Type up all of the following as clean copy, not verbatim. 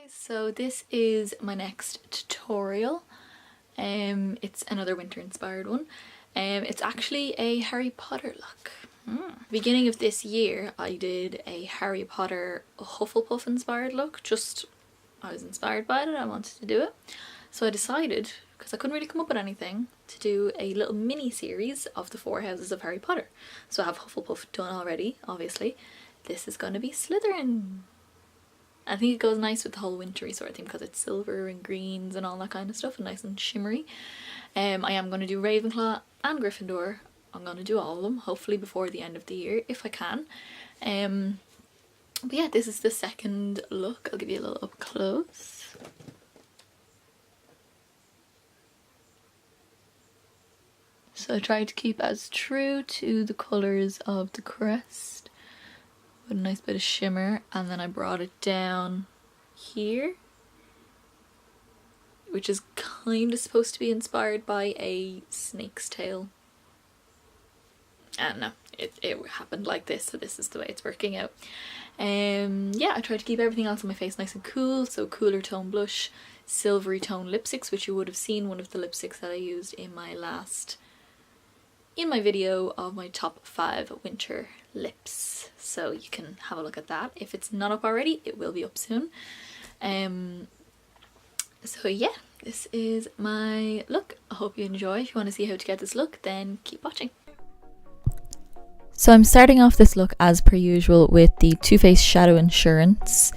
guys, so this is my next tutorial. It's another winter inspired one. It's actually a Harry Potter look. Beginning of this year I did a Harry Potter Hufflepuff inspired look. I was inspired by it, I wanted to do it. So I decided, because I couldn't really come up with anything, to do a little mini series of the 4 houses of Harry Potter. So I have Hufflepuff done already, obviously. This is going to be Slytherin. I think it goes nice with the whole wintry sort of thing because it's silver and greens and all that kind of stuff and nice and shimmery. I am going to do Ravenclaw and Gryffindor. I'm going to do all of them, hopefully before the end of the year if I can. But yeah, this is the second look. I'll give you a little up close. So I tried to keep as true to the colours of the crest, with a nice bit of shimmer, and then I brought it down here, which is kind of supposed to be inspired by a snake's tail. I don't know, it happened like this, so this is the way it's working out. Yeah, I tried to keep everything else on my face nice and cool, so cooler tone blush, silvery tone lipsticks, which you would have seen one of the lipsticks that I used in my video of my top 5 winter lips, so you can have a look at that. If it's not up already, it will be up soon. So yeah, this is my look. I hope you enjoy. If you want to see how to get this look, then keep watching. So I'm starting off this look as per usual with the Too Faced Shadow Insurance,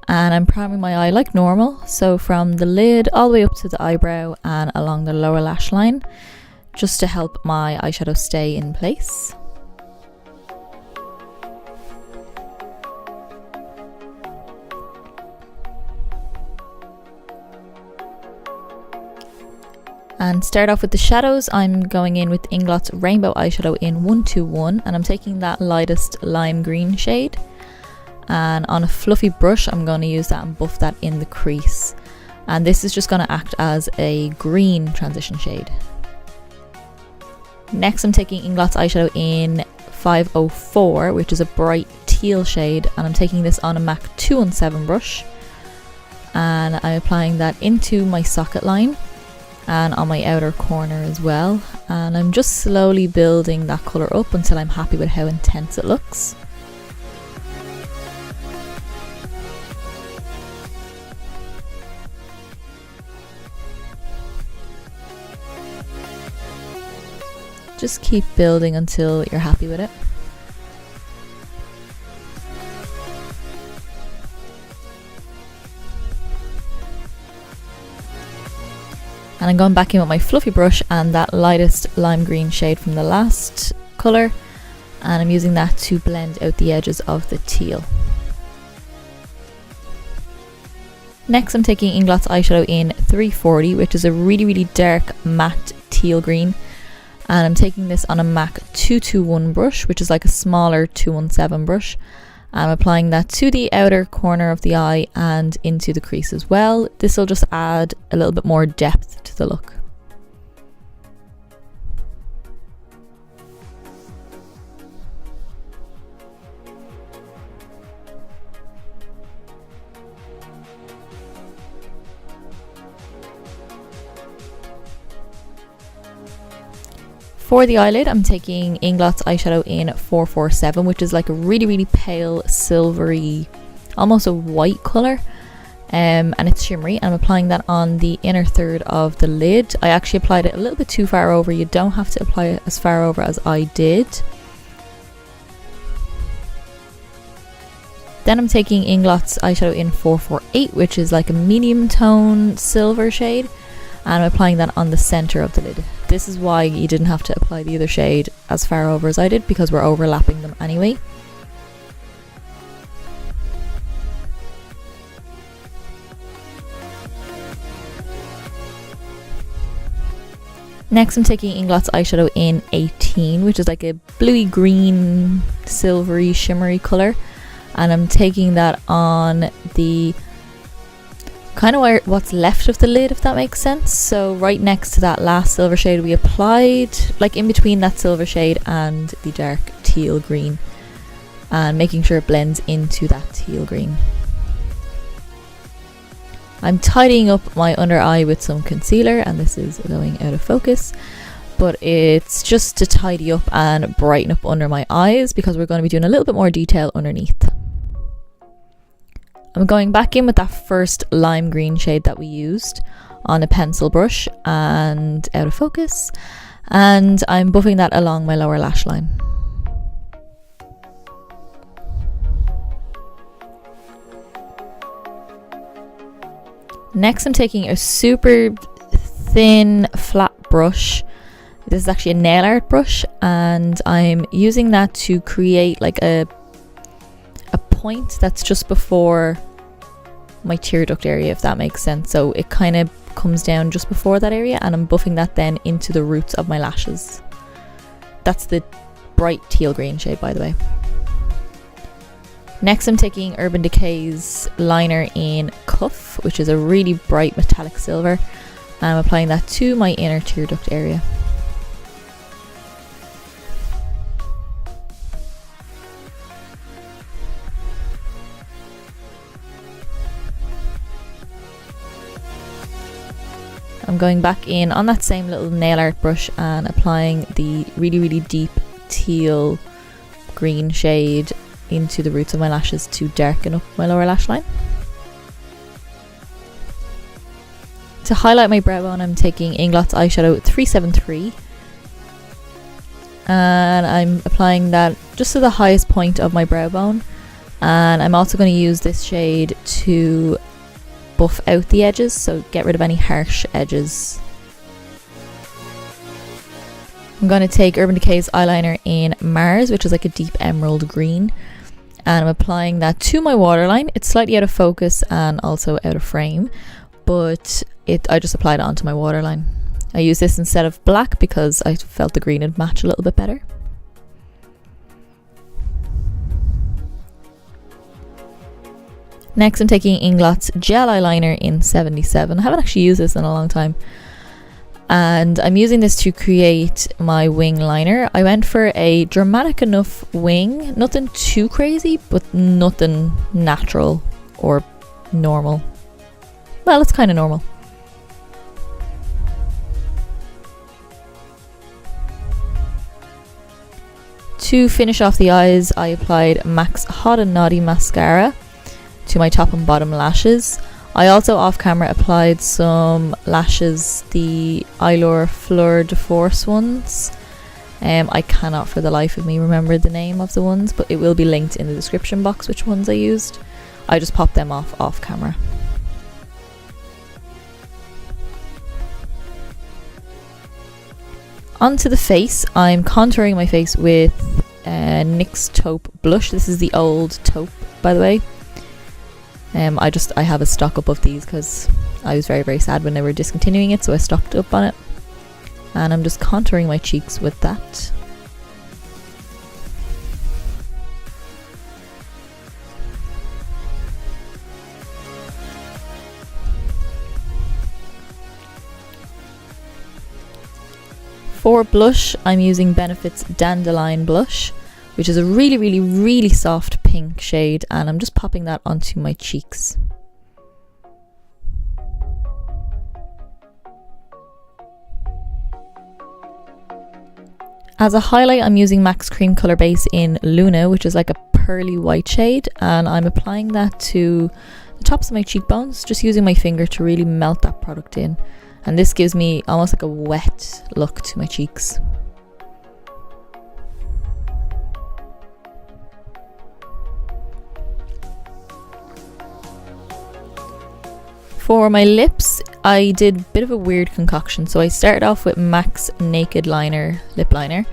and I'm priming my eye like normal, so from the lid all the way up to the eyebrow and along the lower lash line, just to help my eyeshadow stay in place. And start off with the shadows. I'm going in with Inglot's Rainbow Eyeshadow in 121, and I'm taking that lightest lime green shade, and on a fluffy brush I'm going to use that and buff that in the crease, and this is just going to act as a green transition shade. Next I'm taking Inglot's eyeshadow in 504, which is a bright teal shade, and I'm taking this on a MAC 217 brush, and I'm applying that into my socket line and on my outer corner as well, and I'm just slowly building that colour up until I'm happy with how intense it looks. Just keep building until you're happy with it. And I'm going back in with my fluffy brush and that lightest lime green shade from the last colour, and I'm using that to blend out the edges of the teal. Next I'm taking Inglot's eyeshadow in 340, which is a really dark matte teal green, and I'm taking this on a MAC 221 brush, which is like a smaller 217 brush. I'm applying that to the outer corner of the eye and into the crease as well. This will just add a little bit more depth to the look. For the eyelid, I'm taking Inglot's eyeshadow in 447, which is like a really pale silvery, almost a white colour, and it's shimmery. I'm applying that on the inner third of the lid. I actually applied it a little bit too far over. You don't have to apply it as far over as I did. Then I'm taking Inglot's eyeshadow in 448, which is like a medium tone silver shade, and I'm applying that on the centre of the lid. This is why you didn't have to apply the other shade as far over as I did, because we're overlapping them anyway. Next I'm taking Inglot's eyeshadow in 18, which is like a bluey green silvery shimmery colour, and I'm taking that on the kind of where what's left of the lid, if that makes sense. So right next to that last silver shade we applied, like in between that silver shade and the dark teal green, and making sure it blends into that teal green. I'm tidying up my under eye with some concealer, and this is going out of focus, but it's just to tidy up and brighten up under my eyes because we're going to be doing a little bit more detail underneath. I'm going back in with that first lime green shade that we used on a pencil brush and out of focus, and I'm buffing that along my lower lash line. Next, I'm taking a super thin flat brush. This is actually a nail art brush, and I'm using that to create like a point that's just before my tear duct area, if that makes sense. So it kind of comes down just before that area, and I'm buffing that then into the roots of my lashes. That's the bright teal green shade, by the way. Next, I'm taking Urban Decay's liner in Cuff, which is a really bright metallic silver, and I'm applying that to my inner tear duct area. I'm going back in on that same little nail art brush and applying the really deep teal green shade into the roots of my lashes to darken up my lower lash line. To highlight my brow bone, I'm taking Inglot Eyeshadow 373, and I'm applying that just to the highest point of my brow bone, and I'm also going to use this shade to buff out the edges, so get rid of any harsh edges. I'm going to take Urban Decay's eyeliner in Mars, which is like a deep emerald green, and I'm applying that to my waterline. It's slightly out of focus and also out of frame, but I just applied it onto my waterline. I use this instead of black because I felt the green would match a little bit better. Next, I'm taking Inglot's gel eyeliner in 77. I haven't actually used this in a long time, and I'm using this to create my wing liner. I went for a dramatic enough wing, nothing too crazy, but nothing natural or normal. Well, it's kind of normal. To finish off the eyes, I applied MAC's Hot and Naughty mascara to my top and bottom lashes. I also off camera applied some lashes, the Eyeliner Fleur de Force ones. I cannot for the life of me remember the name of the ones, but it will be linked in the description box which ones I used. I just popped them off camera. Onto the face, I'm contouring my face with NYX Taupe Blush. This is the old Taupe, by the way. I have a stock up of these because I was very sad when they were discontinuing it, so I stocked up on it, and I'm just contouring my cheeks with that. For blush, I'm using Benefit's Dandelion blush, which is a really soft pink shade, and I'm just popping that onto my cheeks. As a highlight, I'm using MAC's Cream Colour Base in Luna, which is like a pearly white shade, and I'm applying that to the tops of my cheekbones, just using my finger to really melt that product in. And this gives me almost like a wet look to my cheeks. For my lips, I did a bit of a weird concoction. So I started off with MAC's Naked Liner lip liner,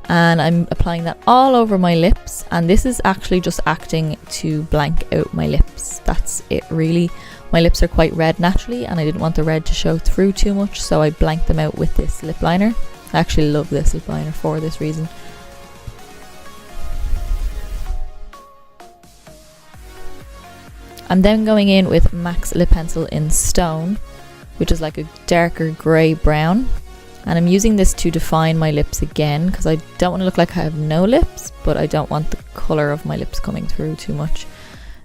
and I'm applying that all over my lips, and this is actually just acting to blank out my lips. That's it really. My lips are quite red naturally, and I didn't want the red to show through too much, so I blanked them out with this lip liner. I actually love this lip liner for this reason. I'm then going in with MAC's Lip Pencil in Stone, which is like a darker grey brown, and I'm using this to define my lips again because I don't want to look like I have no lips, but I don't want the colour of my lips coming through too much.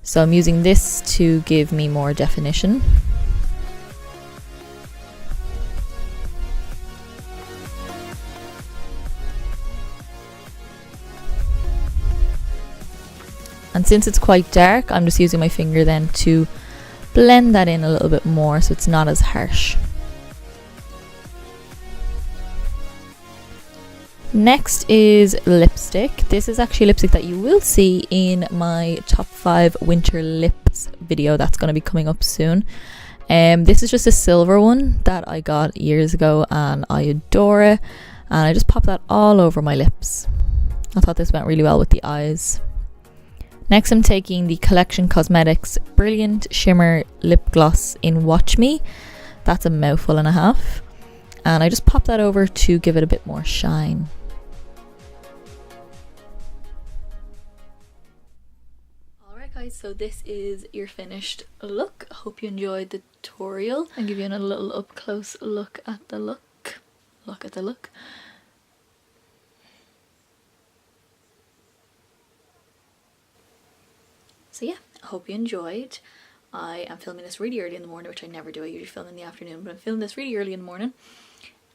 So I'm using this to give me more definition. And since it's quite dark, I'm just using my finger then to blend that in a little bit more so it's not as harsh. Next is lipstick. This is actually lipstick that you will see in my top 5 winter lips video that's going to be coming up soon. This is just a silver one that I got years ago and I adore it, and I just pop that all over my lips. I thought this went really well with the eyes. Next I'm taking the Collection Cosmetics Brilliant Shimmer Lip Gloss in Watch Me. That's a mouthful and a half, and I just pop that over to give it a bit more shine. Guys, so this is your finished look. I hope you enjoyed the tutorial. I'll give you a little up close look at the look. Look at the look. So yeah, I hope you enjoyed. I am filming this really early in the morning, which I never do. I usually film in the afternoon, but I'm filming this really early in the morning,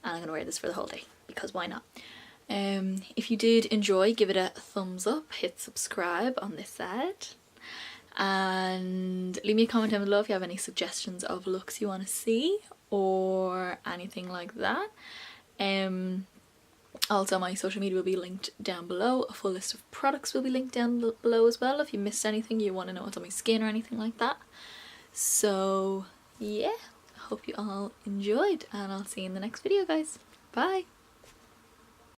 and I'm going to wear this for the whole day because why not? If you did enjoy, give it a thumbs up, hit subscribe on this side. And leave me a comment down below if you have any suggestions of looks you want to see or anything like that. Also my social media will be linked down below. A full list of products will be linked down below as well if you missed anything, you want to know what's on my skin or anything like that. So yeah, I hope you all enjoyed and I'll see you in the next video, guys. Bye!